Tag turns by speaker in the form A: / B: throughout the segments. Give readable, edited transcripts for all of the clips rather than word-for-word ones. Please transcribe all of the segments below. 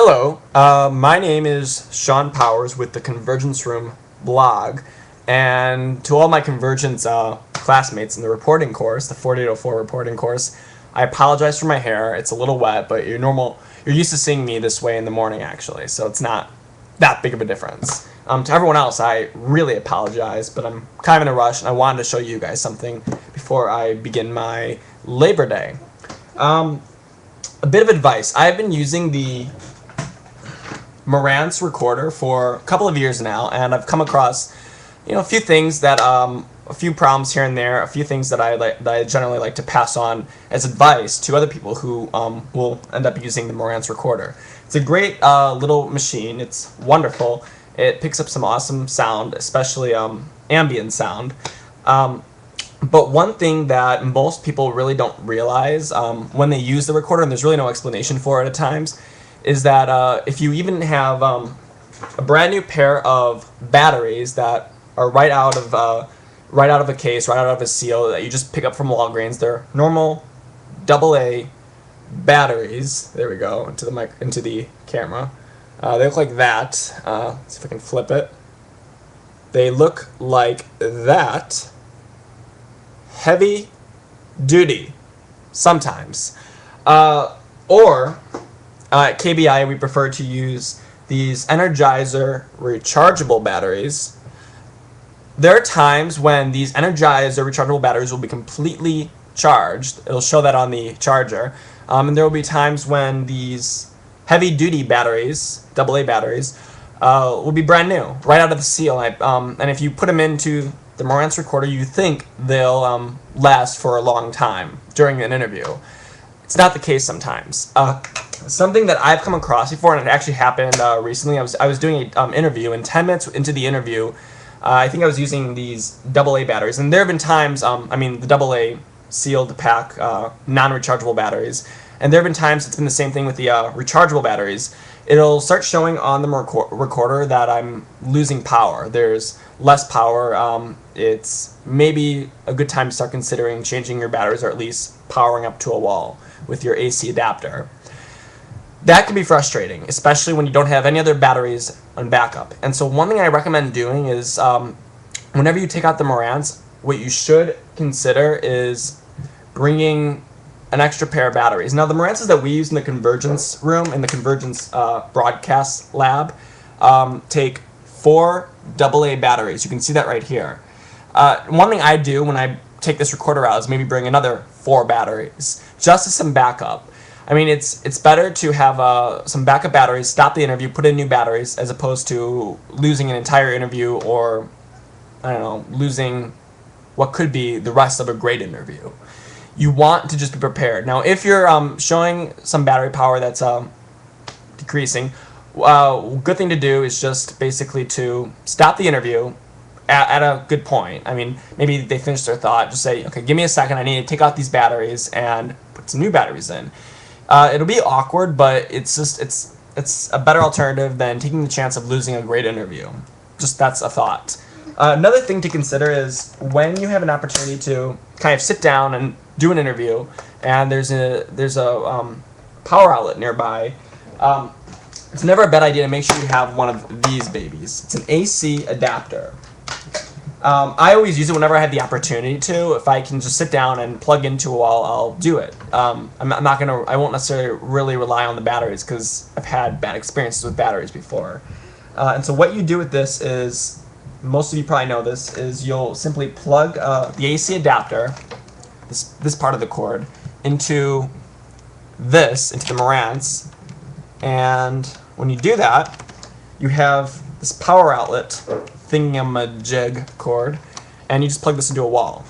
A: Hello, my name is Sean Powers with the Convergence Room blog, and to all my Convergence classmates in the reporting course, the 4804 reporting course, I apologize for my hair. It's a little wet, but you're used to seeing me this way in the morning actually, so it's not that big of a difference. To everyone else, I really apologize, but I'm kind of in a rush, and I wanted to show you guys something before I begin my Labor Day. A bit of advice. I've been using the marantz recorder for a couple of years now, and I've come across, a few things that, a few problems here and there, a few things that I generally like to pass on as advice to other people who will end up using the marantz recorder. It's a great little machine. It's wonderful. It picks up some awesome sound, especially ambient sound. But one thing that most people really don't realize when they use the recorder, and there's really no explanation for it at times, is that if you even have a brand new pair of batteries that are right out of a case, right out of a seal that you just pick up from Walgreens, they're normal AA batteries. There we go, into the camera. They look like that. Let's see if I can flip it. They look like that. Heavy duty, sometimes. Or at KBI, we prefer to use these Energizer rechargeable batteries. There are times when these Energizer rechargeable batteries will be completely charged. It'll show that on the charger. And there will be times when these heavy-duty batteries, AA batteries, will be brand new, right out of the seal. And if you put them into the marantz recorder, you think they'll last for a long time during an interview. It's not the case sometimes. Something that I've come across before, and it actually happened recently. I was doing an interview, and 10 minutes into the interview, I think I was using these AA batteries, and there have been times, the AA sealed pack, non-rechargeable batteries, and there have been times it's been the same thing with the rechargeable batteries. It'll start showing on the recorder that I'm losing power. There's less power. It's maybe a good time to start considering changing your batteries, or at least powering up to a wall with your AC adapter. That can be frustrating, especially when you don't have any other batteries on backup. And so one thing I recommend doing is whenever you take out the marantz, what you should consider is bringing an extra pair of batteries. Now, the marantzes that we use in the convergence room, in the convergence broadcast lab, take 4 AA batteries. You can see that right here. One thing I do when I take this recorder out is maybe bring another 4 batteries, just as some backup. It's better to have some backup batteries, stop the interview, put in new batteries, as opposed to losing an entire interview, or, losing what could be the rest of a great interview. You want to just be prepared. Now, if you're showing some battery power that's decreasing, good thing to do is just basically to stop the interview at a good point. Maybe they finish their thought. Just say, okay, give me a second. I need to take out these batteries and put some new batteries in. It'll be awkward, but it's a better alternative than taking the chance of losing a great interview. Just that's a thought. Another thing to consider is when you have an opportunity to kind of sit down and do an interview, and there's a power outlet nearby. It's never a bad idea to make sure you have one of these babies. It's an AC adapter. I always use it whenever I have the opportunity to. If I can just sit down and plug into a wall, I'll do it. I won't necessarily really rely on the batteries because I've had bad experiences with batteries before. And so what you do with this is, most of you probably know this, is you'll simply plug the AC adapter, this part of the cord, into the marantz, and when you do that, you have this power outlet thingamajig cord, and you just plug this into a wall.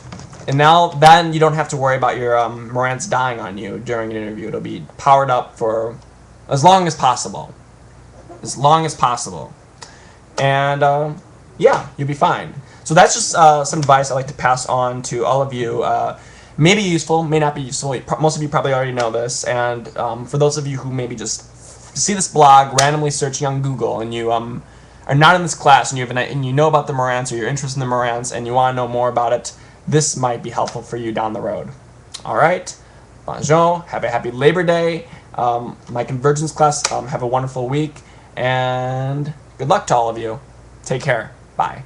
A: And then you don't have to worry about your marantz dying on you during an interview. It'll be powered up for as long as possible. As long as possible. And yeah, you'll be fine. So that's just some advice I'd like to pass on to all of you. May be useful, may not be useful. Most of you probably already know this. And for those of you who maybe just see this blog, randomly searching on Google, and you are not in this class, and you know about the marantz, or you're interested in the marantz, and you want to know more about it, this might be helpful for you down the road. All right, bonjour, have a happy Labor Day, my convergence class. Have a wonderful week, and good luck to all of you. Take care. Bye.